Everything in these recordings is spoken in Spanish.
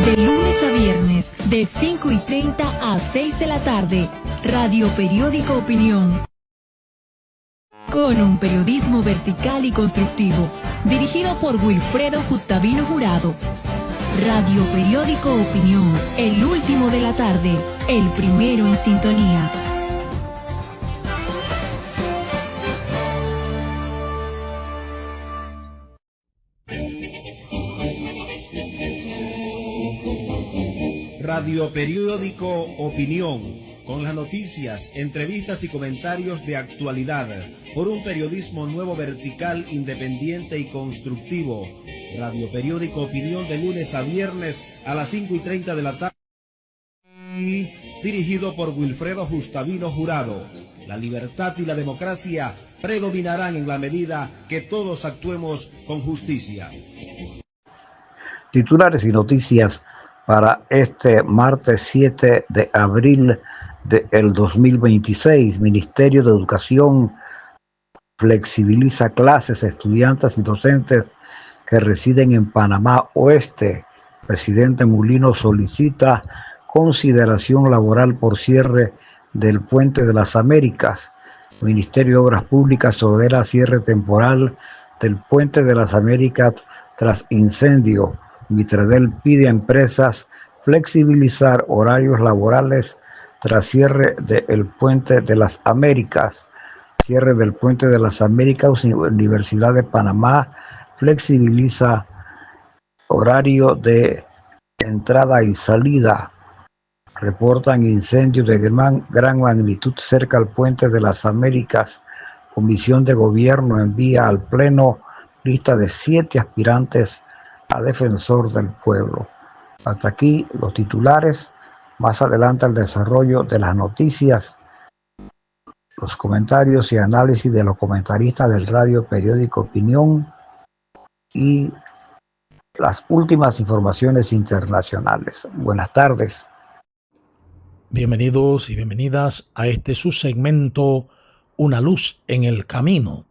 De lunes a viernes, de 5:30 a 6 de la tarde, Radio Periódico Opinión. Con un periodismo vertical y constructivo, dirigido por Wilfredo Gustavino Jurado. Radio Periódico Opinión, el último de la tarde, el primero en sintonía. Radio Periódico Opinión, con las noticias, entrevistas y comentarios de actualidad, por un periodismo nuevo, vertical, independiente y constructivo. Radio Periódico Opinión, de lunes a viernes a las 5:30 de la tarde, dirigido por Wilfredo Gustavino Jurado. La libertad y la democracia predominarán en la medida que todos actuemos con justicia. Titulares y noticias para este martes 7 de abril del 2026. Ministerio de Educación flexibiliza clases a estudiantes y docentes que residen en Panamá Oeste. Presidente Mulino solicita consideración laboral por cierre del Puente de las Américas. Ministerio de Obras Públicas ordena cierre temporal del Puente de las Américas tras incendio. Mitradel pide a empresas flexibilizar horarios laborales tras cierre del Puente de las Américas. Cierre del Puente de las Américas. Universidad de Panamá flexibiliza horario de entrada y salida. Reportan incendios de gran magnitud cerca al Puente de las Américas. Comisión de Gobierno envía al Pleno lista de 7 aspirantes a defensor del pueblo. Hasta aquí los titulares. Más adelante el desarrollo de las noticias, los comentarios y análisis de los comentaristas del Radio Periódico Opinión y las últimas informaciones internacionales. Buenas tardes. Bienvenidos y bienvenidas a este subsegmento Una luz en el camino,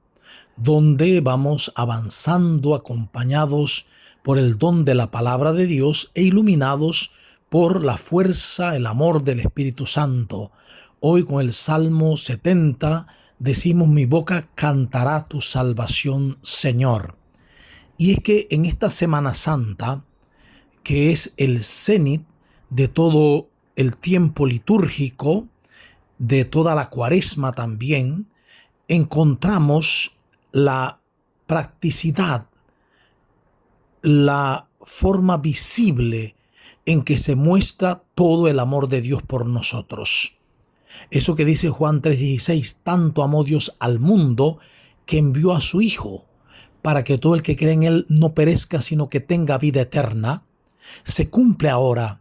donde vamos avanzando acompañados por el don de la palabra de Dios e iluminados por la fuerza, el amor del Espíritu Santo. Hoy con el Salmo 70 decimos: mi boca cantará tu salvación, Señor. Y es que en esta Semana Santa, que es el cenit de todo el tiempo litúrgico, de toda la Cuaresma también, encontramos la practicidad, la forma visible en que se muestra todo el amor de Dios por nosotros. Eso que dice Juan 3:16, tanto amó Dios al mundo que envió a su Hijo, para que todo el que cree en Él no perezca, sino que tenga vida eterna, se cumple ahora.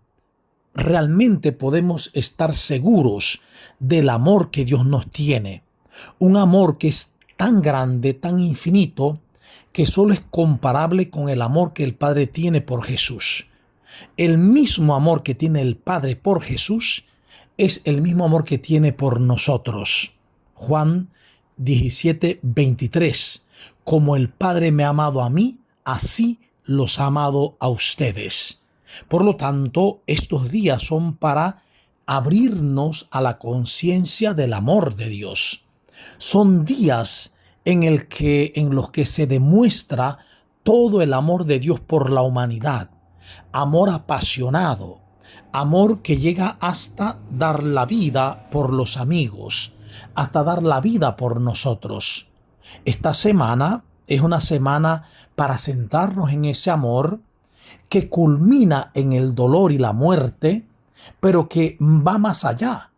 Realmente podemos estar seguros del amor que Dios nos tiene. Un amor que es tan grande, tan infinito, que solo es comparable con el amor que el Padre tiene por Jesús. El mismo amor que tiene el Padre por Jesús es el mismo amor que tiene por nosotros. Juan 17:23. Como el Padre me ha amado a mí, así los ha amado a ustedes. Por lo tanto, estos días son para abrirnos a la conciencia del amor de Dios. Son días en los que se demuestra todo el amor de Dios por la humanidad. Amor apasionado, amor que llega hasta dar la vida por los amigos, hasta dar la vida por nosotros. Esta semana es una semana para centrarnos en ese amor que culmina en el dolor y la muerte, pero que va más allá,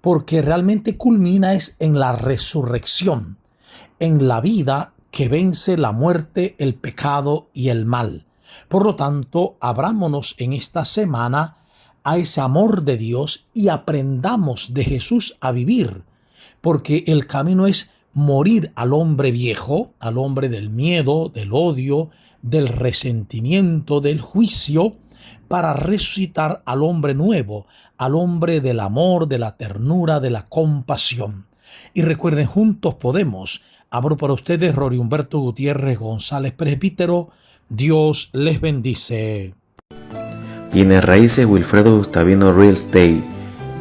porque realmente culmina es en la resurrección, en la vida que vence la muerte, el pecado y el mal. Por lo tanto, abrámonos en esta semana a ese amor de Dios y aprendamos de Jesús a vivir, porque el camino es morir al hombre viejo, al hombre del miedo, del odio, del resentimiento, del juicio, para resucitar al hombre nuevo, al hombre del amor, de la ternura, de la compasión. Y recuerden, juntos podemos. Abro para ustedes Rory Humberto Gutiérrez González, presbítero. Dios les bendice. Bienes Raíces Wilfredo Gustavino Real Estate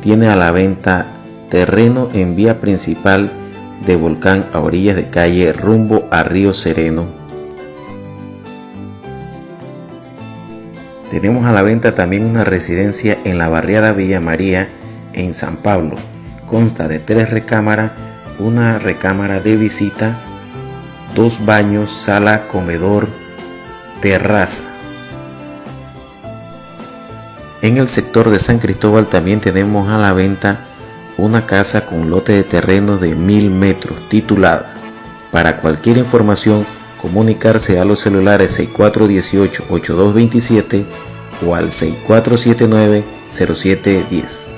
tiene a la venta terreno en vía principal de Volcán a orillas de calle rumbo a Río Sereno. Tenemos a la venta también una residencia en la barriada Villa María en San Pablo. Consta de 3 recámaras, una recámara de visita, 2 baños, sala, comedor, terraza. En el sector de San Cristóbal también tenemos a la venta una casa con lote de terreno de 1000 metros titulada. Para cualquier información, comunicarse a los celulares 6418-8227 o al 6479-0710.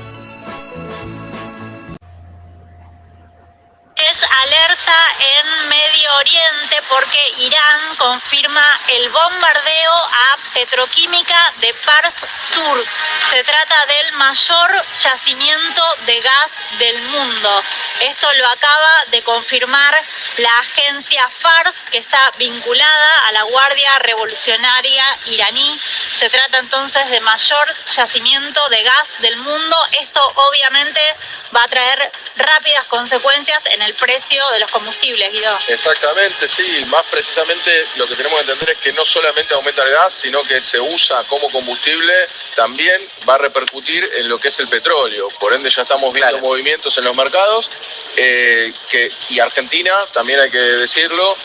Porque Irán confirma el bombardeo a petroquímica de Pars Sur. Se trata del mayor yacimiento de gas del mundo. Esto lo acaba de confirmar la agencia Fars, que está vinculada a la Guardia Revolucionaria iraní. Se trata entonces del mayor yacimiento de gas del mundo. Esto obviamente va a traer rápidas consecuencias en el precio de los combustibles, Guido. Exactamente, sí. Más precisamente lo que tenemos que entender es que no solamente aumenta el gas, sino que se usa como combustible, también va a repercutir en lo que es el petróleo. Por ende ya estamos viendo movimientos en los mercados y Argentina, también hay que decirlo,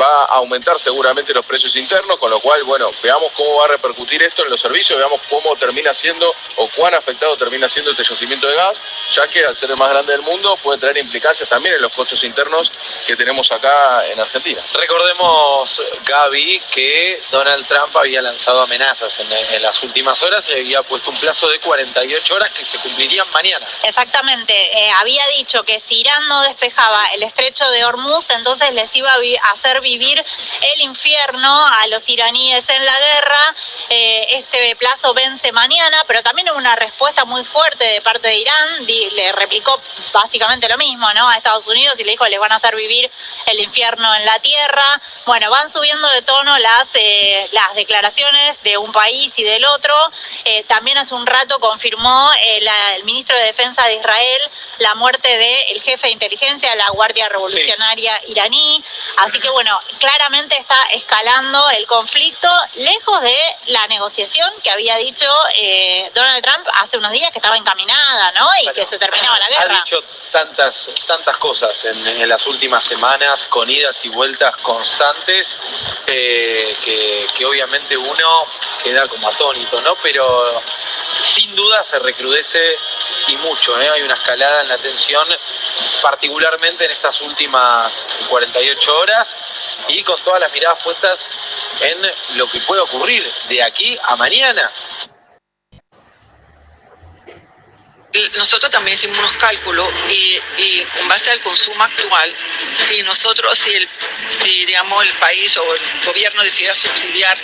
va a aumentar seguramente los precios internos, con lo cual, bueno, veamos cómo va a repercutir esto en los servicios, veamos cómo termina siendo o cuán afectado termina siendo este yacimiento de gas, ya que al ser el más grande del mundo puede traer implicancias también en los costos internos que tenemos acá en Argentina. Recordemos, Gaby, que Donald Trump había lanzado amenazas en las últimas horas y había puesto un plazo de 48 horas que se cumplirían mañana. Exactamente, había dicho que si Irán no despejaba el estrecho de Hormuz, entonces les iba a hacer vivir el infierno a los iraníes en la guerra. Este plazo vence mañana, pero también hubo una respuesta muy fuerte de parte de Irán. Le replicó básicamente lo mismo, ¿no?, a Estados Unidos, y le dijo que les van a hacer vivir el infierno en la tierra. Bueno, van subiendo de tono las declaraciones de un país y del otro. También hace un rato confirmó el ministro de Defensa de Israel la muerte del jefe de inteligencia de la Guardia Revolucionaria iraní. Así que bueno, claramente está escalando el conflicto, lejos de la negociación que había dicho Donald Trump hace unos días, que estaba encaminada, ¿no?, y que se terminaba la guerra. Ha dicho tantas cosas en las últimas semanas, con idas y vueltas constantes, que obviamente uno queda como atónito, ¿no? Pero sin duda se recrudece y mucho, ¿eh? Hay una escalada en la tensión, particularmente en estas últimas 48 horas, y con todas las miradas puestas en lo que puede ocurrir de aquí a mañana. Nosotros también hicimos unos cálculos y con base al consumo actual, si digamos el país o el gobierno decidiera subsidiar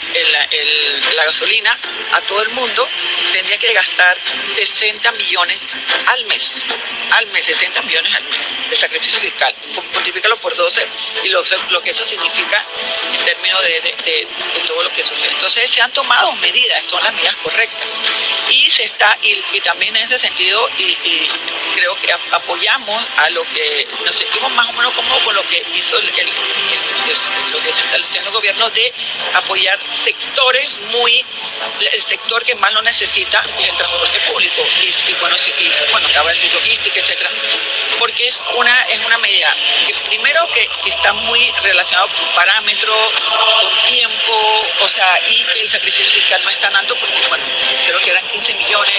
la gasolina a todo el mundo, tendría que gastar 60 millones al mes, 60 millones al mes de sacrificio fiscal. Multiplícalo por 12 y lo que eso significa en términos de todo lo que sucede. Entonces se han tomado medidas, son las medidas correctas, y también en ese sentido, y creo que apoyamos a lo que nos sentimos más o menos cómodos con lo que hizo lo que está haciendo el gobierno, de apoyar sectores el sector que más lo necesita es el transporte público y acaba de decir logística, etcétera, porque es una medida que primero que está muy relacionado con parámetros, con tiempo, y que el sacrificio fiscal no es tan alto, porque creo que eran 15 millones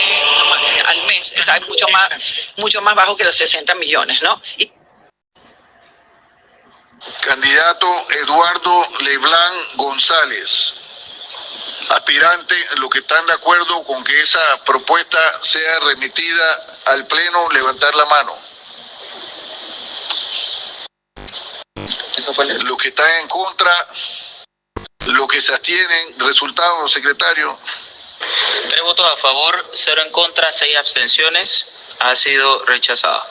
al mes, es mucho más bajo que los 60 millones, ¿no? Candidato Eduardo Leblanc González, aspirante, los que están de acuerdo con que esa propuesta sea remitida al Pleno, levantar la mano. Los que están en contra, los que se abstienen, resultado, secretario. 3 votos a favor, 0 en contra, 6 abstenciones. Ha sido rechazado.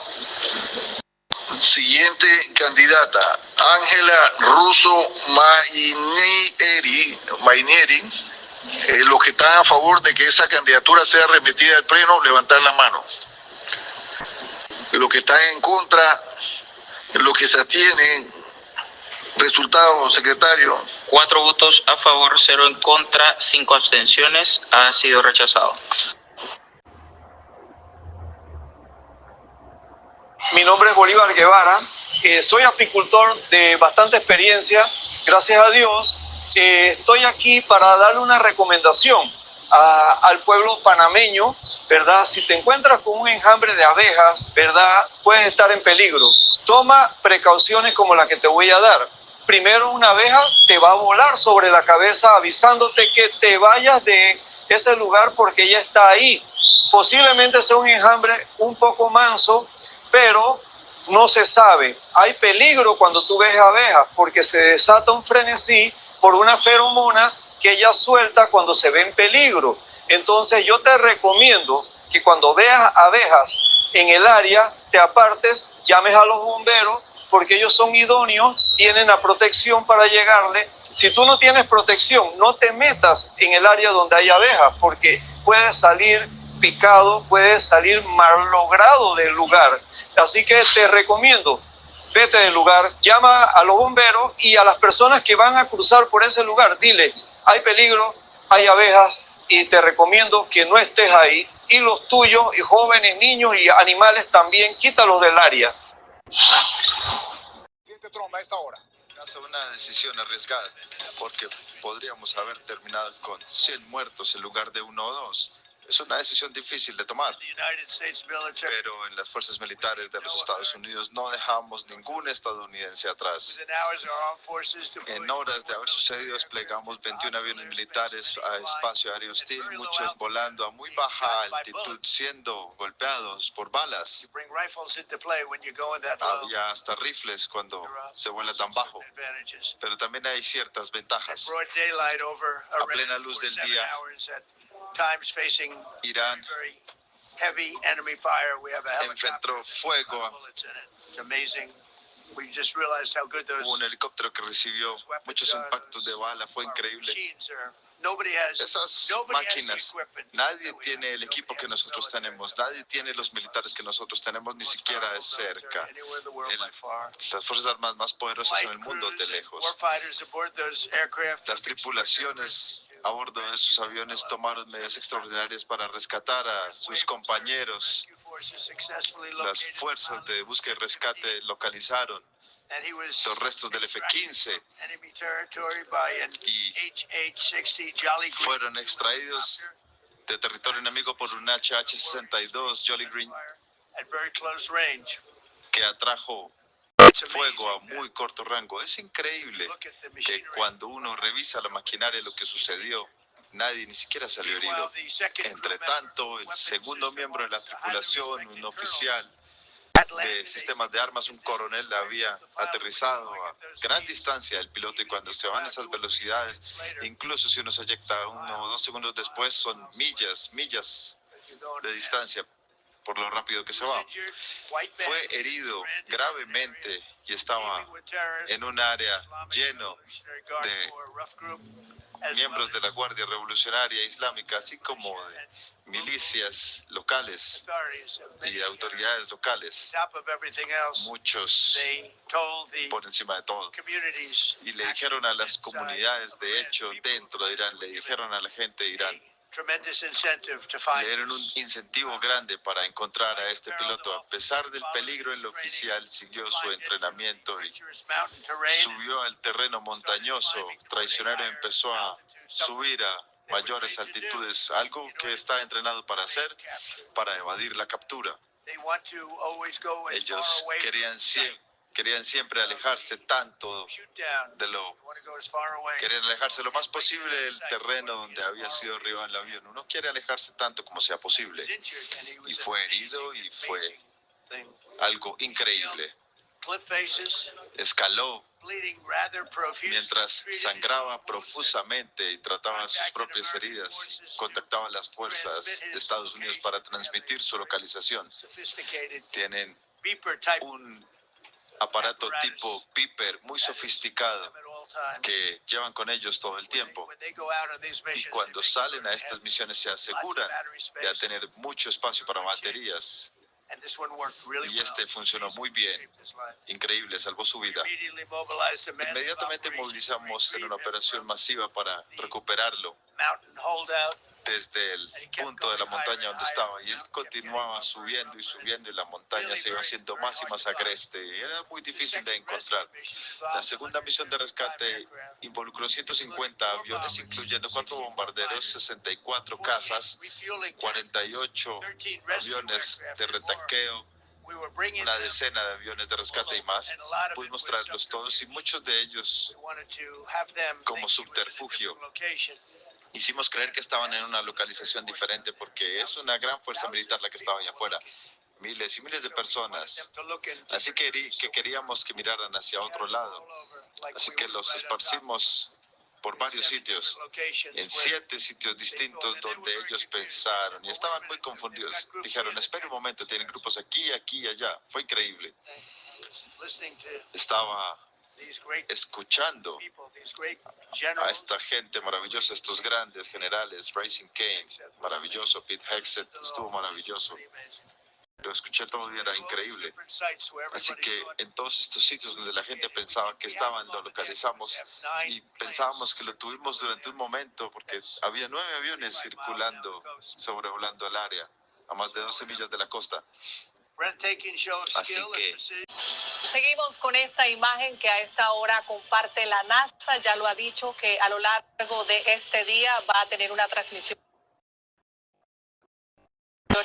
Siguiente candidata, Ángela Russo Mainieri, Los que están a favor de que esa candidatura sea remitida al Pleno, levantar la mano. Los que están en contra, los que se abstienen. Resultado, secretario. 4 votos a favor, 0 en contra, 5 abstenciones. Ha sido rechazado. Mi nombre es Bolívar Guevara. Soy apicultor de bastante experiencia. Gracias a Dios. Estoy aquí para darle una recomendación al pueblo panameño, ¿verdad? Si te encuentras con un enjambre de abejas, ¿verdad? Puedes estar en peligro. Toma precauciones como la que te voy a dar. Primero, una abeja te va a volar sobre la cabeza avisándote que te vayas de ese lugar porque ella está ahí. Posiblemente sea un enjambre un poco manso, pero no se sabe. Hay peligro cuando tú ves abejas porque se desata un frenesí por una feromona que ella suelta cuando se ve en peligro. Entonces yo te recomiendo que cuando veas abejas en el área te apartes, llames a los bomberos porque ellos son idóneos, tienen la protección para llegarle. Si tú no tienes protección, no te metas en el área donde hay abejas porque puedes salir picado, puedes salir malogrado del lugar. Así que te recomiendo, vete del lugar, llama a los bomberos y a las personas que van a cruzar por ese lugar, dile, hay peligro, hay abejas y te recomiendo que no estés ahí. Y los tuyos, y jóvenes, niños y animales también, quítalos del área. Tromba a esta hora. Hace una decisión arriesgada, porque podríamos haber terminado con 100 muertos en lugar de 1 o 2. Es una decisión difícil de tomar, pero en las fuerzas militares de los Estados Unidos no dejamos ningún estadounidense atrás. En horas de haber sucedido desplegamos 21 aviones militares a espacio aéreo hostil, muchos volando a muy baja altitud, siendo golpeados por balas. Había hasta rifles cuando se vuela tan bajo, pero también hay ciertas ventajas. A plena luz del día, Irán enfrentó fuego. Hubo un helicóptero que recibió muchos impactos de bala, fue increíble. Esas máquinas, nadie tiene el equipo que nosotros tenemos, nadie tiene los militares que nosotros tenemos, ni siquiera de cerca. Las fuerzas armadas más poderosas en el mundo de lejos. Las tripulaciones a bordo de sus aviones tomaron medidas extraordinarias para rescatar a sus compañeros. Las fuerzas de búsqueda y rescate localizaron los restos del F-15 y fueron extraídos de territorio enemigo por un HH-62 Jolly Green que atrajo fuego a muy corto rango. Es increíble que cuando uno revisa la maquinaria, lo que sucedió, nadie ni siquiera salió herido. Entre tanto, el segundo miembro de la tripulación, un oficial de sistemas de armas, un coronel, había aterrizado a gran distancia del piloto, y cuando se van a esas velocidades, incluso si uno se eyecta 1 o 2 segundos después, son millas de distancia por lo rápido que se va. Fue herido gravemente y estaba en un área lleno de miembros de la Guardia Revolucionaria Islámica, así como de milicias locales y de autoridades locales, muchos por encima de todo. Y le dijeron a las comunidades, de hecho, dentro de Irán, le dijeron a la gente de Irán, le dieron un incentivo grande para encontrar a este piloto. A pesar del peligro, el oficial siguió su entrenamiento y subió al terreno montañoso traicionero y empezó a subir a mayores altitudes, algo que está entrenado para hacer, para evadir la captura. Ellos querían siempre alejarse tanto querían alejarse lo más posible del terreno donde había sido derribado el avión. Uno quiere alejarse tanto como sea posible. Y fue herido y fue algo increíble. Escaló mientras sangraba profusamente y trataba sus propias heridas. Contactaba a las fuerzas de Estados Unidos para transmitir su localización. Tienen un aparato tipo beeper muy sofisticado que llevan con ellos todo el tiempo. Y cuando salen a estas misiones se aseguran de tener mucho espacio para baterías. Y este funcionó muy bien, increíble, salvó su vida. Inmediatamente movilizamos en una operación masiva para recuperarlo desde el punto de la montaña donde estaba, y él continuaba subiendo y la montaña se iba haciendo más y más agreste. Era muy difícil de encontrar. La segunda misión de rescate involucró 150 aviones, incluyendo 4 bombarderos, 64 cazas, 48 aviones de retanqueo, una decena de aviones de rescate y más. Pudimos traerlos todos, y muchos de ellos como subterfugio. Hicimos creer que estaban en una localización diferente porque es una gran fuerza militar la que estaba allá afuera. Miles y miles de personas. Así que queríamos que miraran hacia otro lado. Así que los esparcimos por varios sitios, en 7 sitios distintos donde ellos pensaron y estaban muy confundidos. Dijeron, espere un momento, tienen grupos aquí, aquí y allá. Fue increíble. Estaba escuchando a esta gente maravillosa, estos grandes generales, Racing Kane, maravilloso, Pete Hegseth, estuvo maravilloso. Lo escuché todo y era increíble. Así que en todos estos sitios donde la gente pensaba que estaban, lo localizamos y pensábamos que lo tuvimos durante un momento porque había 9 aviones circulando, sobrevolando el área a más de 12 millas de la costa. Así que seguimos con esta imagen que a esta hora comparte la NASA. Ya lo ha dicho que a lo largo de este día va a tener una transmisión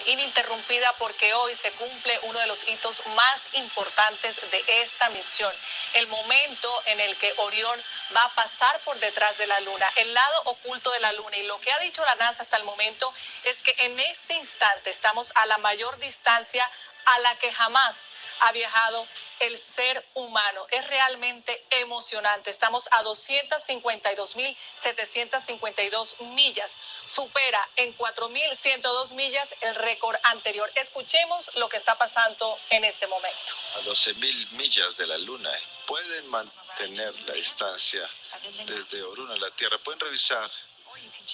ininterrumpida porque hoy se cumple uno de los hitos más importantes de esta misión, el momento en el que Orión va a pasar por detrás de la Luna, el lado oculto de la Luna. Y lo que ha dicho la NASA hasta el momento es que en este instante estamos a la mayor distancia a la que jamás ha viajado el ser humano. Es realmente emocionante. Estamos a 252.752 millas. Supera en 4.102 millas el récord anterior. Escuchemos lo que está pasando en este momento. A 12.000 millas de la Luna. Pueden mantener la distancia desde Orión a la Tierra. Pueden revisar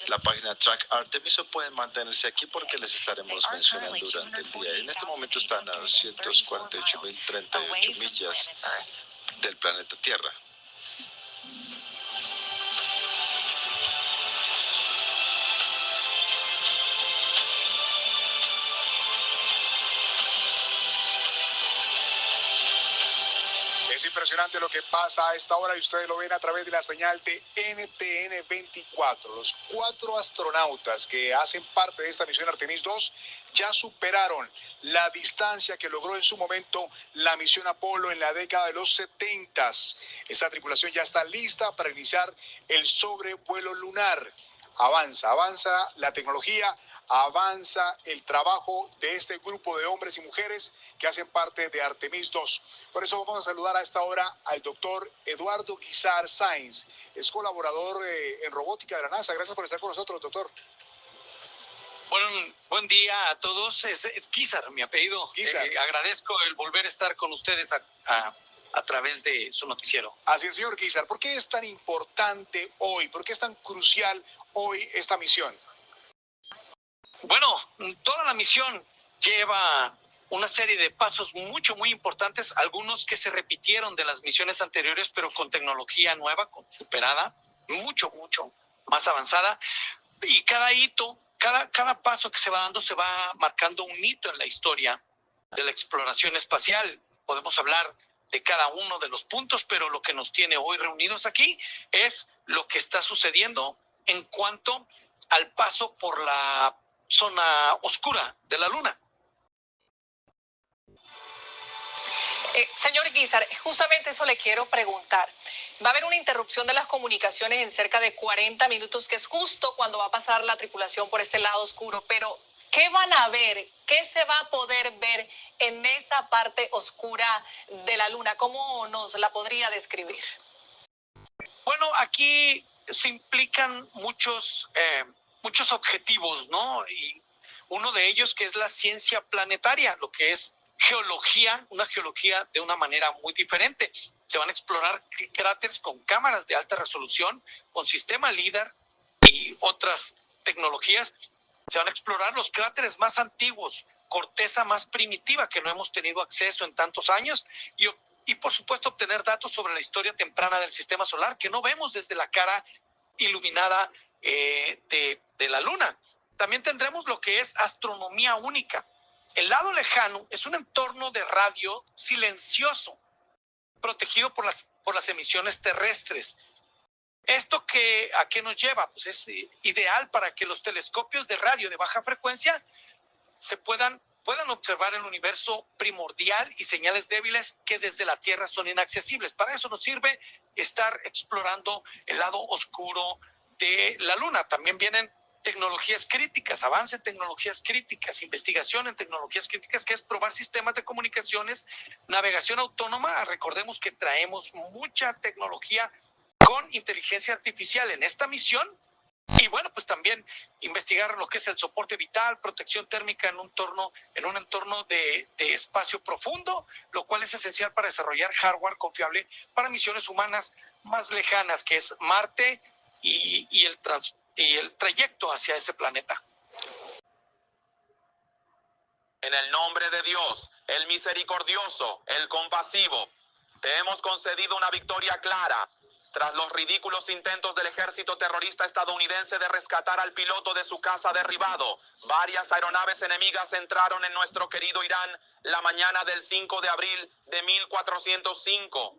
la página Track Artemis o pueden mantenerse aquí porque les estaremos mencionando durante el día. En este momento están a 248.038 millas del planeta Tierra. Es impresionante lo que pasa a esta hora y ustedes lo ven a través de la señal de NTN 24. Los 4 astronautas que hacen parte de esta misión Artemis 2 ya superaron la distancia que logró en su momento la misión Apolo en la década de los 70. Esta tripulación ya está lista para iniciar el sobrevuelo lunar. Avanza la tecnología, avanza el trabajo de este grupo de hombres y mujeres que hacen parte de Artemis 2. Por eso vamos a saludar a esta hora al doctor Eduardo Guizar Sainz. Es colaborador en robótica de la NASA. Gracias por estar con nosotros, doctor. Buen día a todos. Es Guizar, mi apellido. Agradezco el volver a estar con ustedes a través de su noticiero. Así es, señor Guizar. ¿Por qué es tan importante hoy? ¿Por qué es tan crucial hoy esta misión? Bueno, toda la misión lleva una serie de pasos muy importantes, algunos que se repitieron de las misiones anteriores, pero con tecnología nueva, superada, mucho más avanzada. Y cada hito, cada paso que se va dando se va marcando un hito en la historia de la exploración espacial. Podemos hablar de cada uno de los puntos, pero lo que nos tiene hoy reunidos aquí es lo que está sucediendo en cuanto al paso por la zona oscura de la Luna. Señor Guizar, justamente eso le quiero preguntar. Va a haber una interrupción de las comunicaciones en cerca de 40 minutos, que es justo cuando va a pasar la tripulación por este lado oscuro, pero ¿qué van a ver? ¿Qué se va a poder ver en esa parte oscura de la Luna? ¿Cómo nos la podría describir? Bueno, aquí se implican muchos objetivos, ¿no? Y uno de ellos que es la ciencia planetaria, lo que es geología, una geología de una manera muy diferente. Se van a explorar cráteres con cámaras de alta resolución, con sistema LIDAR y otras tecnologías. Se van a explorar los cráteres más antiguos, corteza más primitiva que no hemos tenido acceso en tantos años y por supuesto obtener datos sobre la historia temprana del sistema solar que no vemos desde la cara iluminada de la Luna. También tendremos lo que es astronomía única. El lado lejano es un entorno de radio silencioso, protegido por las emisiones terrestres. ¿Esto a qué nos lleva? Pues es ideal para que los telescopios de radio de baja frecuencia puedan observar el universo primordial y señales débiles que desde la Tierra son inaccesibles. Para eso nos sirve estar explorando el lado oscuro de la Luna. También vienen tecnologías críticas, avance en tecnologías críticas, investigación en tecnologías críticas, que es probar sistemas de comunicaciones, navegación autónoma. Recordemos que traemos mucha tecnología con inteligencia artificial en esta misión. Y bueno, pues también investigar lo que es el soporte vital, protección térmica en un entorno de espacio profundo, lo cual es esencial para desarrollar hardware confiable para misiones humanas más lejanas, que es Marte y el trayecto hacia ese planeta. En el nombre de Dios, el misericordioso, el compasivo, te hemos concedido una victoria clara. Tras los ridículos intentos del ejército terrorista estadounidense de rescatar al piloto de su casa derribado, varias aeronaves enemigas entraron en nuestro querido Irán la mañana del 5 de abril de 1405.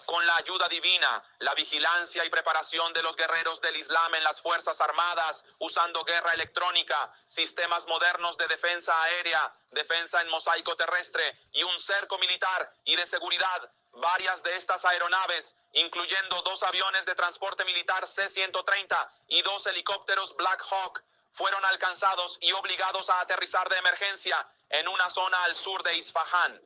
Con la ayuda divina, la vigilancia y preparación de los guerreros del Islam en las Fuerzas Armadas, usando guerra electrónica, sistemas modernos de defensa aérea, defensa en mosaico terrestre y un cerco militar y de seguridad, varias de estas aeronaves, incluyendo 2 aviones de transporte militar C-130 y 2 helicópteros Black Hawk, fueron alcanzados y obligados a aterrizar de emergencia en una zona al sur de Isfahán.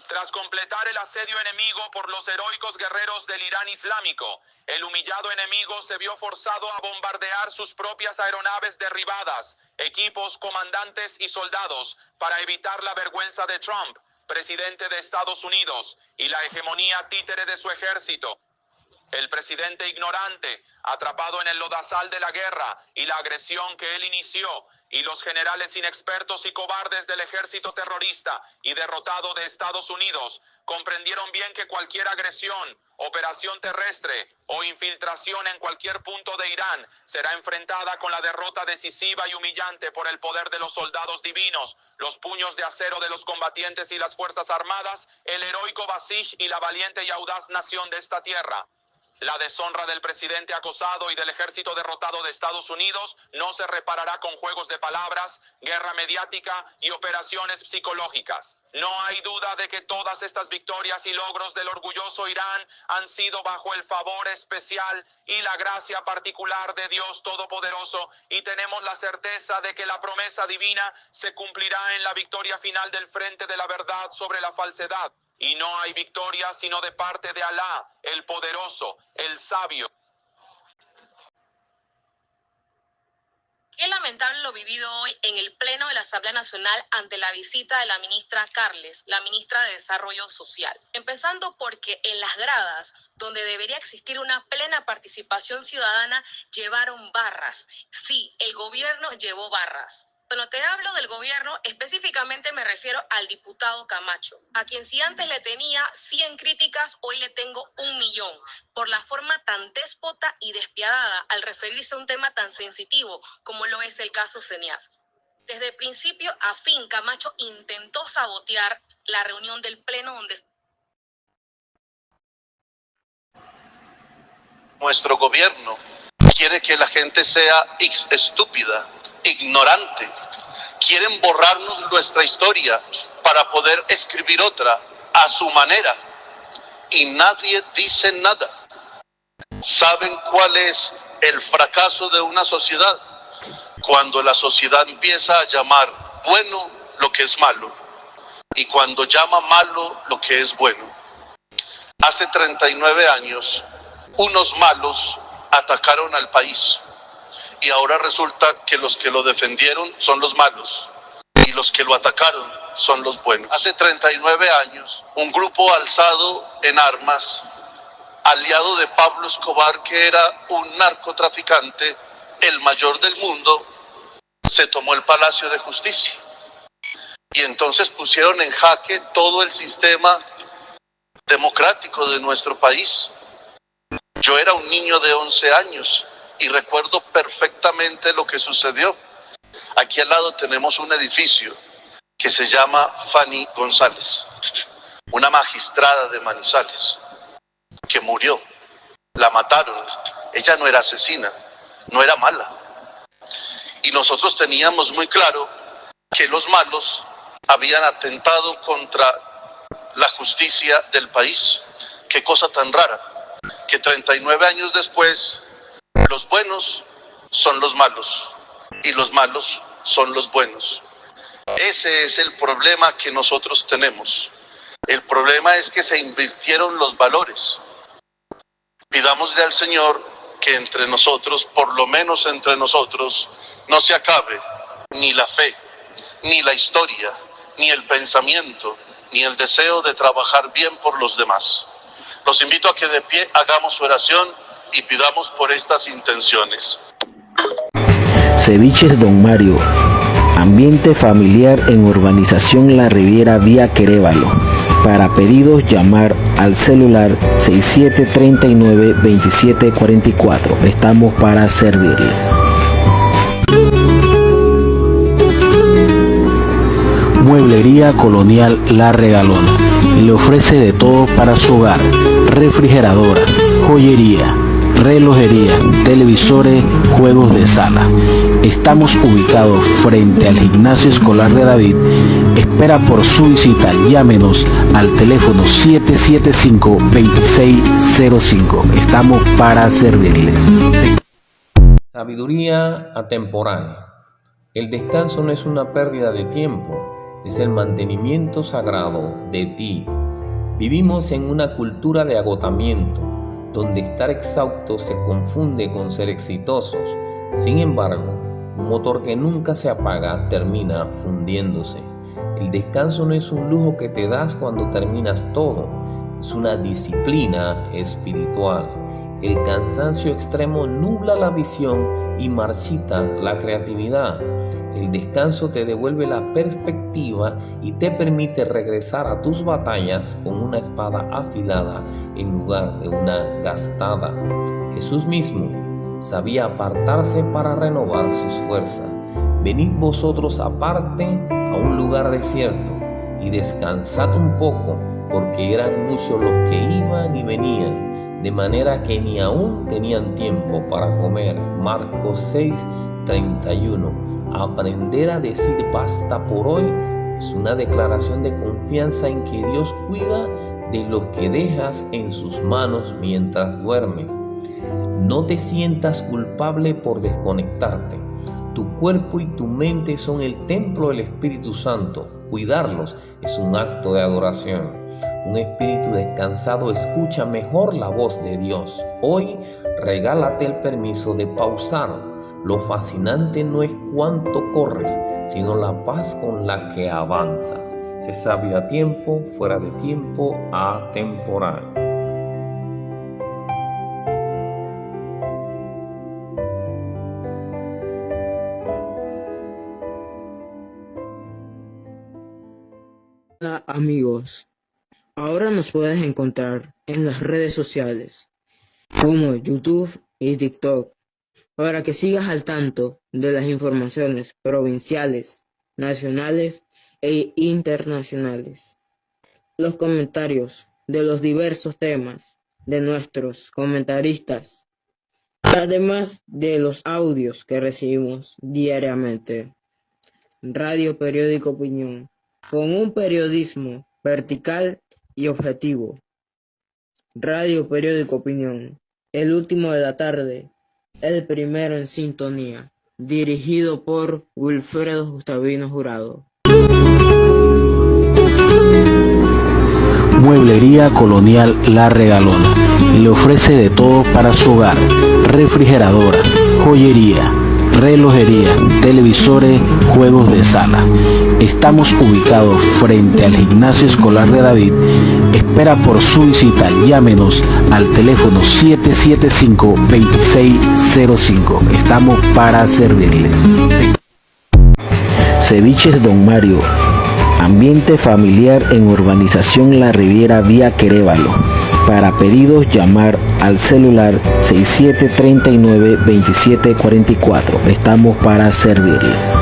Tras completar el asedio enemigo por los heroicos guerreros del Irán Islámico, el humillado enemigo se vio forzado a bombardear sus propias aeronaves derribadas, equipos, comandantes y soldados para evitar la vergüenza de Trump, presidente de Estados Unidos, y la hegemonía títere de su ejército. El presidente ignorante, atrapado en el lodazal de la guerra y la agresión que él inició, y los generales inexpertos y cobardes del ejército terrorista y derrotado de Estados Unidos, comprendieron bien que cualquier agresión, operación terrestre o infiltración en cualquier punto de Irán será enfrentada con la derrota decisiva y humillante por el poder de los soldados divinos, los puños de acero de los combatientes y las fuerzas armadas, el heroico Basij y la valiente y audaz nación de esta tierra. La deshonra del presidente acosado y del ejército derrotado de Estados Unidos no se reparará con juegos de palabras, guerra mediática y operaciones psicológicas. No hay duda de que todas estas victorias y logros del orgulloso Irán han sido bajo el favor especial y la gracia particular de Dios Todopoderoso, y tenemos la certeza de que la promesa divina se cumplirá en la victoria final del frente de la verdad sobre la falsedad. Y no hay victoria sino de parte de Alá, el poderoso, el sabio. Qué lamentable lo vivido hoy en el Pleno de la Asamblea Nacional ante la visita de la ministra Carles, la ministra de Desarrollo Social. Empezando porque en las gradas, donde debería existir una plena participación ciudadana, llevaron barras. Sí, el gobierno llevó barras. Cuando te hablo del gobierno, específicamente me refiero al diputado Camacho, a quien si antes le tenía 100 críticas, hoy le tengo 1.000.000, por la forma tan déspota y despiadada al referirse a un tema tan sensitivo como lo es el caso CENIAF. Desde principio a fin, Camacho intentó sabotear la reunión del Pleno donde... Nuestro gobierno quiere que la gente sea estúpida, ignorante. Quieren borrarnos nuestra historia para poder escribir otra a su manera. Y nadie dice nada. ¿Saben cuál es el fracaso de una sociedad? Cuando la sociedad empieza a llamar bueno lo que es malo y cuando llama malo lo que es bueno. Hace 39 años, unos malos atacaron al país y ahora resulta que los que lo defendieron son los malos y los que lo atacaron son los buenos. Hace 39 años, un grupo alzado en armas, aliado de Pablo Escobar, que era un narcotraficante, el mayor del mundo, se tomó el Palacio de Justicia. Y entonces pusieron en jaque todo el sistema democrático de nuestro país. Yo era un niño de 11 años y recuerdo perfectamente lo que sucedió. Aquí al lado tenemos un edificio que se llama Fanny González, una magistrada de Manizales, que murió. La mataron. Ella no era asesina, no era mala. Y nosotros teníamos muy claro que los malos habían atentado contra la justicia del país. Qué cosa tan rara, que 39 años después, los buenos son los malos y los malos son los buenos. Ese es el problema que nosotros tenemos. El problema es que se invirtieron los valores. Pidámosle al Señor que entre nosotros, por lo menos entre nosotros, no se acabe ni la fe, ni la historia, ni el pensamiento, ni el deseo de trabajar bien por los demás. Los invito a que de pie hagamos oración y pidamos por estas intenciones. Ceviches Don Mario, ambiente familiar en Urbanización La Riviera, vía Querévalo. Para pedidos, llamar al celular 6739-2744. Estamos para servirles. Mueblería Colonial La Regalona. Le ofrece de todo para su hogar: refrigeradora, joyería, relojería, televisores, juegos de sala. Estamos ubicados frente al Gimnasio Escolar de David. Espera por su visita. Llámenos al teléfono 775-2605. Estamos para servirles. Sabiduría atemporal. El descanso no es una pérdida de tiempo, es el mantenimiento sagrado de ti. Vivimos en una cultura de agotamiento, donde estar exhausto se confunde con ser exitosos. Sin embargo, un motor que nunca se apaga termina fundiéndose. El descanso no es un lujo que te das cuando terminas todo, es una disciplina espiritual. El cansancio extremo nubla la visión y marchita la creatividad. El descanso te devuelve la perspectiva y te permite regresar a tus batallas con una espada afilada en lugar de una gastada. Jesús mismo sabía apartarse para renovar sus fuerzas. Venid vosotros aparte a un lugar desierto y descansad un poco, porque eran muchos los que iban y venían, de manera que ni aún tenían tiempo para comer. Marcos 6:31. Aprender a decir basta por hoy es una declaración de confianza en que Dios cuida de los que dejas en sus manos mientras duerme. No te sientas culpable por desconectarte. Tu cuerpo y tu mente son el templo del Espíritu Santo. Cuidarlos es un acto de adoración. Un espíritu descansado escucha mejor la voz de Dios. Hoy regálate el permiso de pausar. Lo fascinante no es cuánto corres, sino la paz con la que avanzas. Sé sabio a tiempo, fuera de tiempo, atemporal. Hola amigos, ahora nos puedes encontrar en las redes sociales como YouTube y TikTok para que sigas al tanto de las informaciones provinciales, nacionales e internacionales. Los comentarios de los diversos temas de nuestros comentaristas, además de los audios que recibimos diariamente. Radio Periódico Opinión, con un periodismo vertical y objetivo. Radio Periódico Opinión, el último de la tarde, el primero en sintonía, dirigido por Wilfredo Gustavino Jurado. Mueblería Colonial La Regalona. Le ofrece de todo para su hogar: refrigeradora, joyería, relojería, televisores, juegos de sala. Estamos ubicados frente al Gimnasio Escolar de David. Espera por su visita. Llámenos al teléfono 775-2605. Estamos para servirles. Ceviches Don Mario. Ambiente familiar en Urbanización La Riviera, vía Querévalo. Para pedidos, llamar al celular 6739-2744. Estamos para servirles.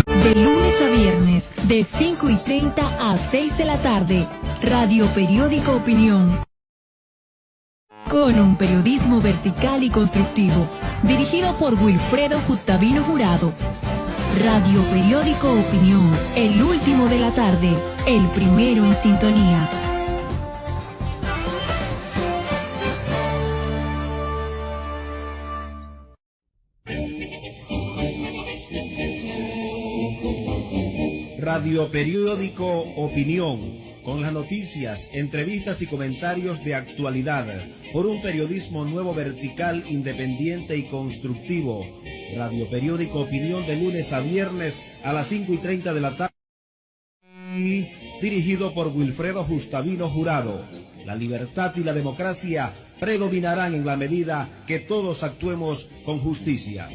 De lunes a viernes, de 5:30 a 6 de la tarde, Radio Periódico Opinión. Con un periodismo vertical y constructivo, dirigido por Wilfredo Gustavino Jurado. Radio Periódico Opinión, el último de la tarde, el primero en sintonía. Radio Periódico Opinión, con las noticias, entrevistas y comentarios de actualidad, por un periodismo nuevo, vertical, independiente y constructivo. Radio Periódico Opinión, de lunes a viernes a las 5:30 de la tarde, dirigido por Wilfredo Gustavino Jurado. La libertad y la democracia predominarán en la medida que todos actuemos con justicia.